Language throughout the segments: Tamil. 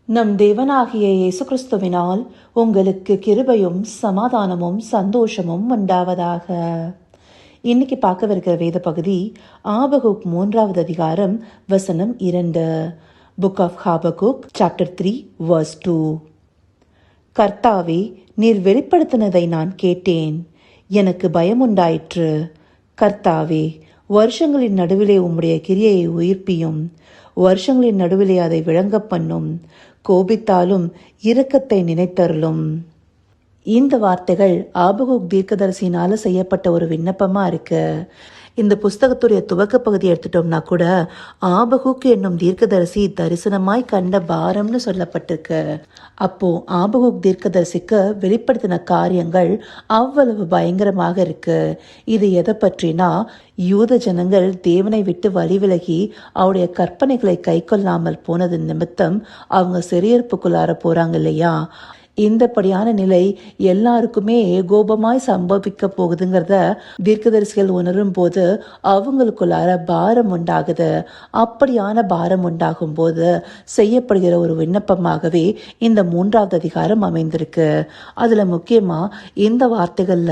நம் தேவனாகிய இயேசு கிறிஸ்துவினால் உங்களுக்கு கிருபையும் சமாதானமும் சந்தோஷமும் உண்டாவதாக. இன்னைக்கு பார்க்கவிருக்கிற வேத பகுதி ஆபகுக் 3வது அதிகாரம் வசனம் 2. Book of Habakkuk chapter 3 verse 2. கர்த்தாவே, நீர் வெளிப்படுத்தினதை நான் கேட்டேன், எனக்கு பயம் உண்டாயிற்று. கர்த்தாவே, வருஷங்களின் நடுவிலே உம்முடைய கிரியையை உயிர்ப்பியும், வருஷங்களின் நடுவிலே அதை விளங்க பண்ணும். கோபித்தாலும் இரக்கத்தை நினைத்தருளும். இந்த வார்த்தைகள் ஆபகுக் தீர்க்கதரிசினால செய்யப்பட்ட ஒரு விண்ணப்பமா இருக்கு. இந்த புஸ்தகத்துடைய துவக்க பகுதி எடுத்துட்டோம்னா கூட ஆபகுக் என்னும் தீர்க்கதரிசி தரிசனமாய் கண்ட பாரம்னு சொல்லப்பட்டிருக்கு. அப்போ ஆபகுக் தீர்க்கதரிசிக்கு வெளிப்படுத்தின காரியங்கள் அவ்வளவு பயங்கரமாக இருக்கு. இது எதை பற்றினா, யூத ஜனங்கள் தேவனை விட்டு வழி விலகி அவருடைய கற்பனைகளை கை கொள்ளாமல் போனது நிமித்தம் அவங்க சிறையிருப்புக்குள்ளார போறாங்க இல்லையா. இந்தப்படியான நிலை எல்லாருக்குமே ஏகோபமாய் சம்பவிக்க போகுதுங்கிறத தீர்க்கதரிசிகள் உணரும் போது அவங்களுக்குள்ளார பாரம் உண்டாகுது. அப்படியான பாரம் உண்டாகும் போது செய்யப்படுகிற ஒரு விண்ணப்பமாகவே இந்த 3வது அதிகாரம் அமைந்திருக்கு. அதுல முக்கியமா இந்த வார்த்தைகள்ல,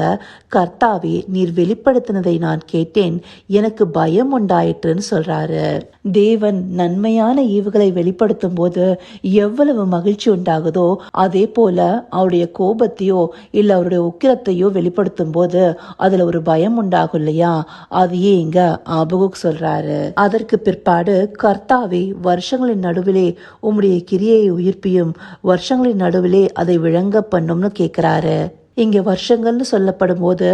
கர்த்தாவே, நீர் வெளிப்படுத்தினதை நான் கேட்டேன், எனக்கு பயம் உண்டாயிற்றுன்னு சொல்றாரு. தேவன் நன்மையான ஈவுகளை வெளிப்படுத்தும் போது எவ்வளவு மகிழ்ச்சி உண்டாகுதோ, அதே போல அவருடைய கோபத்தையோ இல்ல அவருடைய உக்கிரத்தையோ வெளிப்படுத்தும் போது அதுல ஒரு பயம் உண்டாகும் இல்லையா. அதையே இங்க ஆபகுக் சொல்றாரு. அதற்கு பிற்பாடு, கர்த்தாவே, வருஷங்களின் நடுவிலே உம்முடைய கிரியையை உயிர்ப்பியும், வருஷங்களின் நடுவிலே அதை விளங்க பண்ணும்னு கேட்கிறாரு. இங்க வருஷங்கள்னு சொல்லப்படும் போது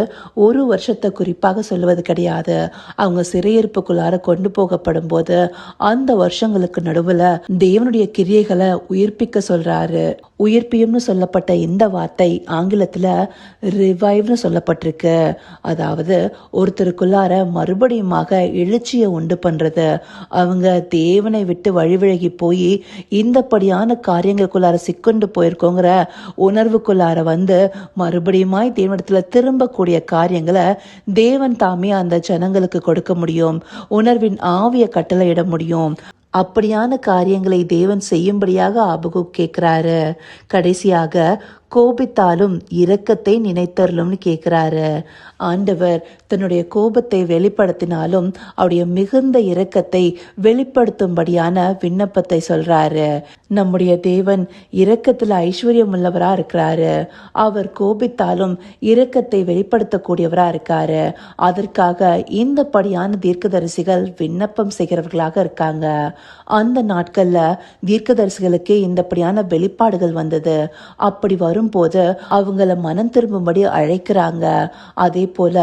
ஒரு வருஷத்தை குறிப்பாக சொல்லுவது கிடையாது. அவங்க சிறையிருப்புக்குள்ளார கொண்டு போகப்படும் போது அந்த வருஷங்களுக்கு நடுவுல தேவனுடைய கிரியைகளை உயிர்ப்பிக்க சொல்றாரு. உயிர்ப்பியும்னு சொல்லப்பட்ட இந்த வார்த்தை ஆங்கிலத்துல ரிவைவ்னு சொல்லப்பட்டிருக்கு. அதாவது ஒருத்தருக்குள்ளார மறுபடியுமாக எழுச்சியை உண்டு பண்றது. அவங்க தேவனை விட்டு வழிவிலகி போய் இந்தப்படியான காரியங்களுக்குள்ளார சிக்கொண்டு போயிருக்கோங்கிற உணர்வுக்குள்ளார வந்து மறுபடியுமாய் தேவனிடத்துல திரும்பக்கூடிய காரியங்களை தேவன் தாமே அந்த ஜனங்களுக்கு கொடுக்க முடியும். உணர்வின் ஆவிய கட்டளையிட முடியும். அப்படியான காரியங்களை தேவன் செய்யும்படியாக ஆபகுக் கேட்கிறாரு. கடைசியாக, கோபித்தாலும் இரக்கத்தை நினைத்தருளும்னு கேட்கிறாரு. ஆண்டவர் தன்னுடைய கோபத்தை வெளிப்படுத்தினாலும் அவருடைய மிகுந்த இரக்கத்தை வெளிப்படுத்தும்படியான விண்ணப்பத்தை சொல்றாரு. நம்முடைய தேவன் இரக்கத்துல ஐஸ்வர்யம் உள்ளவரா இருக்கிறாரு. அவர் கோபித்தாலும் இரக்கத்தை வெளிப்படுத்தக்கூடியவரா இருக்காரு. அதற்காக இந்த படியான தீர்க்கதரிசிகள் விண்ணப்பம் செய்கிறவர்களாக இருக்காங்க. அந்த நாட்கள்ல தீர்க்கதரிசிகளுக்கே இந்தப்படியான வெளிப்பாடுகள் வந்தது. அப்படி வரும்போது அவங்கள மனம் திரும்பும்படி அழைக்கிறாங்க. அதே போல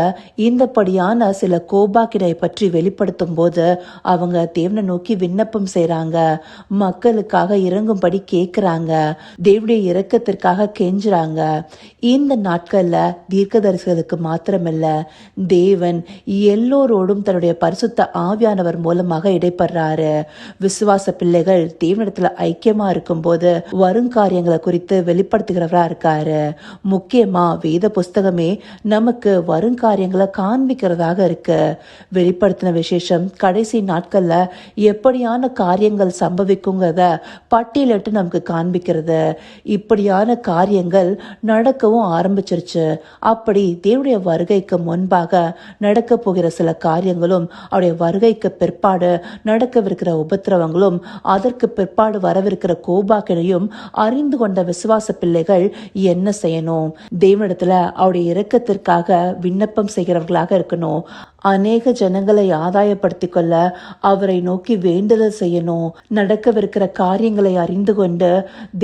இந்தப்படியான சில கோபாக்கினை பற்றி வெளிப்படுத்தும் போது அவங்க தேவனை நோக்கி விண்ணப்பம் செய்றாங்க. மக்களுக்காக இறங்கும்படி கேட்கிறாங்க. தேவனுடைய இரக்கத்திற்காக கெஞ்சுறாங்க. இந்த நாட்கள்ல தீர்க்கதரிசிகளுக்கு மாத்திரமல்ல, தேவன் எல்லோரோடும் தன்னுடைய பரிசுத்த ஆவியானவர் மூலமாக இடைப்படுறாரு. விசுவாச பிள்ளைகள் தேவனிடத்துல ஐக்கியமா இருக்கும் போது வருங்காரியங்களை குறித்து வெளிப்படுத்துகிறவரா இருக்காரு. முக்கியமா வேத புஸ்தகமே நமக்கு வருங்காரியங்களை காண்பிக்கிறதாக இருக்கு. வெளிப்படுத்தின விசேஷம் கடைசி நாட்கள்ல எப்படியான காரியங்கள் சம்பவிக்குங்கிறத பட்டியலிட்டு நமக்கு காண்பிக்கிறது. இப்படியான காரியங்கள் நடக்கவும் ஆரம்பிச்சிருச்சு. அப்படி தேவனுடைய வருகைக்கு முன்பாக நடக்க போகிற சில காரியங்களும், அவருடைய வருகைக்கு பிற்பாடு நடக்கவிருக்கிற உபத்திரவங்களும், அதற்கு பிற்பாடு வரவிருக்கிற கோபாக்கினையும் அறிந்து கொண்ட விசுவாச பிள்ளைகள் என்ன செய்யணும்? தேவனிடத்துல அவருடைய இரக்கத்திற்காக விண்ணப்பம் செய்கிறவர்களாக இருக்கணும். அநேக ஜனங்களை ஆதாயப்படுத்திக் கொள்ள அவரை நோக்கி வேண்டுதல் செய்யணும். நடக்கவிருக்கிற காரியங்களை அறிந்து கொண்டு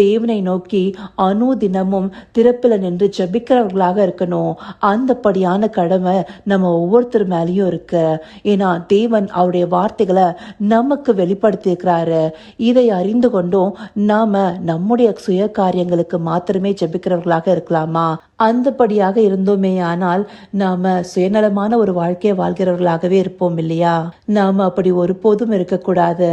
தேவனை நோக்கி அனுதினமும் திறப்பில நின்று ஜெபிக்கிறவர்களாக இருக்கணும். அந்தப்படியான கடமை நம்ம ஒவ்வொருத்தர் மேலேயும் இருக்கு. ஏன்னா தேவன் அவருடைய வார்த்தைகளை நமக்கு வெளிப்படுத்தி இருக்கிறாரு. இதை அறிந்து கொண்டும் நாம நம்முடைய சுய காரியங்களுக்கு மாத்திரமே ஜெபிக்கிறவர்களாக இருக்கலாமா? அந்தபடியாக இருந்தோமே ஆனால் நாம சுயநலமான ஒரு வாழ்க்கையை வாழ்கிறவர்களாகவே இருப்போம் இல்லையா? நாம அப்படி ஒருபோதும் இருக்கக்கூடாது.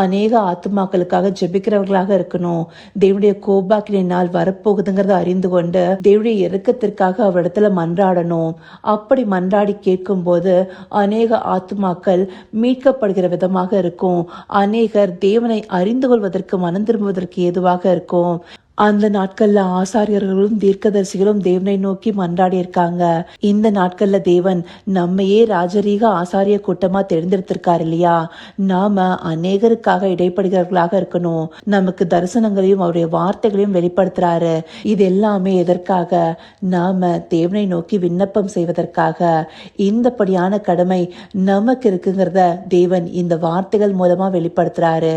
அநேக ஆத்துமாக்களுக்காக ஜெபிக்கிறவர்களாக இருக்கணும். தேவனுடைய கோபாக்கினை நாள் வரப்போகுதுங்கிறத அறிந்து கொண்டு தேவனுடைய இரக்கத்திற்காக அவரிடத்துல மன்றாடணும். அப்படி மன்றாடி கேட்கும் போது அநேக ஆத்துமாக்கள் மீட்கப்படுகிற விதமாக இருக்கும். அநேகர் தேவனை அறிந்து கொள்வதற்கு மனம் திரும்புவதற்கு ஏதுவாக இருக்கும். அந்த நாட்கள்ல ஆசாரியர்களும் தீர்க்கதரிசிகளும் தேவனை நோக்கி மன்றாடி இருக்காங்க. இந்த நாட்கள்ல தேவன் நம்மையே ராஜரீக ஆசாரிய கூட்டமா தேர்ந்தெடுத்திருக்காரு இல்லையா? நாம அநேகருக்காக இடைப்படுகிறவர்களாக இருக்கணும். நமக்கு தரிசனங்களையும் அவருடைய வார்த்தைகளையும் வெளிப்படுத்துறாரு. இது எல்லாமே எதற்காக? நாம தேவனை நோக்கி விண்ணப்பம் செய்வதற்காக. இந்தபடியான கடமை நமக்கு இருக்குங்கிறத தேவன் இந்த வார்த்தைகள் மூலமா வெளிப்படுத்துறாரு.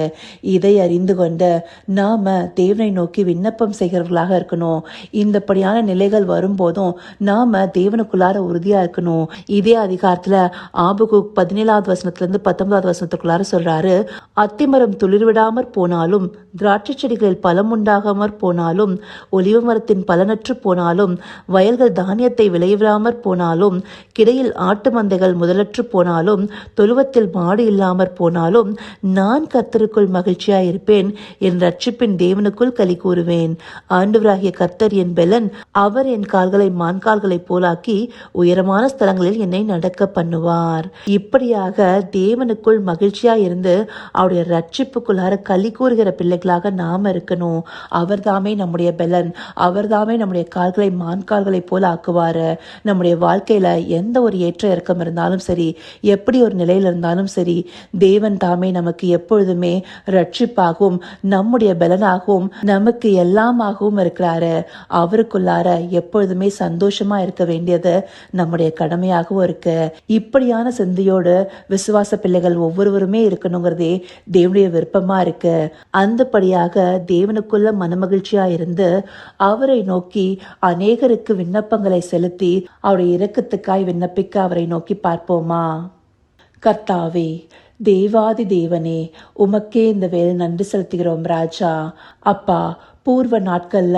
இதை அறிந்து கொண்டு நாம தேவனை நோக்கி விண்ணப்பம் செய்கிறவர்களாக இருக்கணும். இந்தபடியான நிலைகள் வரும்போதும் நாம தேவனுக்குள்ளார உறுதியா இருக்கணும். இதே அதிகாரத்துல ஆபகுக் 17வது வசனத்திலிருந்து 19வது வசனத்துக்குள்ளார சொல்றாரு, அத்திமரம் துளிர்விடாமற் போனாலும், திராட்சை செடிகளில் பலம் உண்டாகாமற் போனாலும், ஒலிவ மரத்தின் பலனற்று போனாலும், வயல்கள் தானியத்தை விளைவிடாமற் போனாலும், கிடையில் ஆட்டு மந்தைகள் முதலற்று போனாலும், தொழுவத்தில் மாடு இல்லாமற் போனாலும், நான் கர்த்தருக்குள் மகிழ்ச்சியாயிருப்பேன், என் ரட்சிப்பின் தேவனுக்குள் களி கூறுவேன். ஆண்டவராகிய கர்த்தர் என் பெலன், அவர் என் கால்களை மான்கால்களை போலாக்கி உயரமான ஸ்தலங்களில் என்னை நடக்க பண்ணுவார். இப்படியாக தேவனுக்குள் மகிழ்ச்சியா இருந்து அவருடைய ரட்சிப்புக்குள்ளார களி கூறுகிற பிள்ளைகளாக நாம இருக்கணும். அவர்தாமே நம்முடைய பெலன், அவர்தாமே நம்முடைய கால்களை மான்கால்களை போல ஆக்குவாரு. நம்முடைய வாழ்க்கையில எந்த ஒரு ஏற்ற இறக்கம் இருந்தாலும் சரி, எப்படி ஒரு நிலையில இருந்தாலும் சரி, தேவன் தாமே நமக்கு எப்பொழுதுமே ரட்சிப்பாகவும் நம்முடைய பெலனாகவும் நமக்கு எல்லாமாகவும் இருக்கிறாரு. அவருக்குள்ளார எப்பொழுதுமே சந்தோஷமா இருக்க வேண்டியது நம்முடைய கடமையாகவும் இருக்கு. இப்படியான சிந்தையோடு விசுவாச பிள்ளைகள் ஒவ்வொருவருமே இருக்கணுங்கிறதே தேவனுடைய விருப்பமா இருக்கு. அந்தபடியாக தேவனுக்குள்ள மனமகிழ்ச்சியா இருந்து அவரை நோக்கி அநேகருக்கு விண்ணப்பங்களை செலுத்தி அவருடைய இரக்கத்துக்காய் விண்ணப்பிக்க அவரை நோக்கி பார்ப்போமா? கர்த்தாவே, தேவாதி தேவனே, உமக்கே இந்த வேலை நன்றி செலுத்துகிறோம் ராஜா. அப்பா, பூர்வ நாட்கள்ல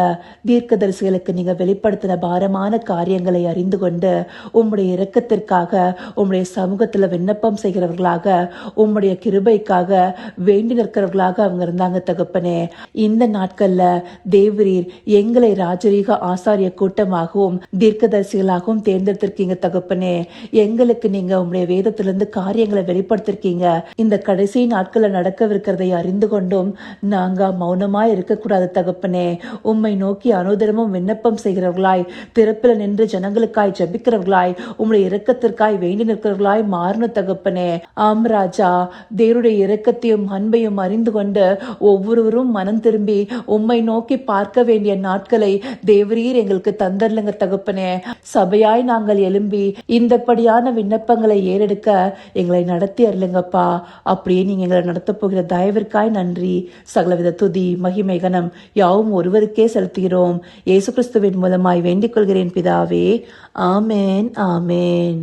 தீர்க்கதரிசிகளுக்கு நீங்க வெளிப்படுத்தின பாரமான காரியங்களை அறிந்து கொண்டு உம்முடைய இரக்கத்திற்காக உம்முடைய சமூகத்துல விண்ணப்பம் செய்கிறவர்களாக, உம்முடைய கிருபைக்காக வேண்டி நிற்கிறவர்களாக அவங்க இருந்தாங்க தகப்பனே. இந்த நாட்கள்ல தேவரீர் எங்களை ராஜரீக ஆசாரிய கூட்டமாகவும் தீர்க்கதரிசிகளாகவும் தேர்ந்தெடுத்திருக்கீங்க தகப்பனே. எங்களுக்கு நீங்க உம்முடைய வேதத்திலிருந்து காரியங்களை வெளிப்படுத்திருக்கீங்க. இந்த கடைசி நாட்கள்ல நடக்கவிருக்கிறதை அறிந்து கொண்டும் நாங்க மௌனமா இருக்கக்கூடாது தகப்பனே. உம்மை நோக்கி அனுதினமும் விண்ணப்பம் செய்கிறவர்களாய், திறப்பில் நின்று ஜனங்களுக்காய் ஜெபிக்கிறவர்களாய், உம்முடைய இரக்கத்திற்காய் வேண்டி நிற்கிறவர்களாய் மாறணும் தகப்பனே. ஆம் ராஜா, தேவனுடைய இரக்கத்தையும் அன்பையும் அறிந்து கொண்டு ஒவ்வொருவரும் மனம் திரும்பி உம்மை நோக்கி பார்க்க வேண்டிய நாட்களை தேவரீர் எங்களுக்கு தந்தரலுங்க தகப்பனே. சபையாய் நாங்கள் எழும்பி இந்தபடியான விண்ணப்பங்களை ஏறெடுக்க எங்களை நடத்தி அருளுங்கப்பா. அப்படியே நீங்க எங்களை நடத்த போகிற தயவிற்காய் நன்றி. சகலவித துதி மகிமை கனம் யாவும் ஒருவருக்கே செலுத்துகிறோம். இயேசு கிறிஸ்துவின் மூலமாய் வேண்டிக் கொள்கிறேன் பிதாவே. ஆமேன், ஆமேன்.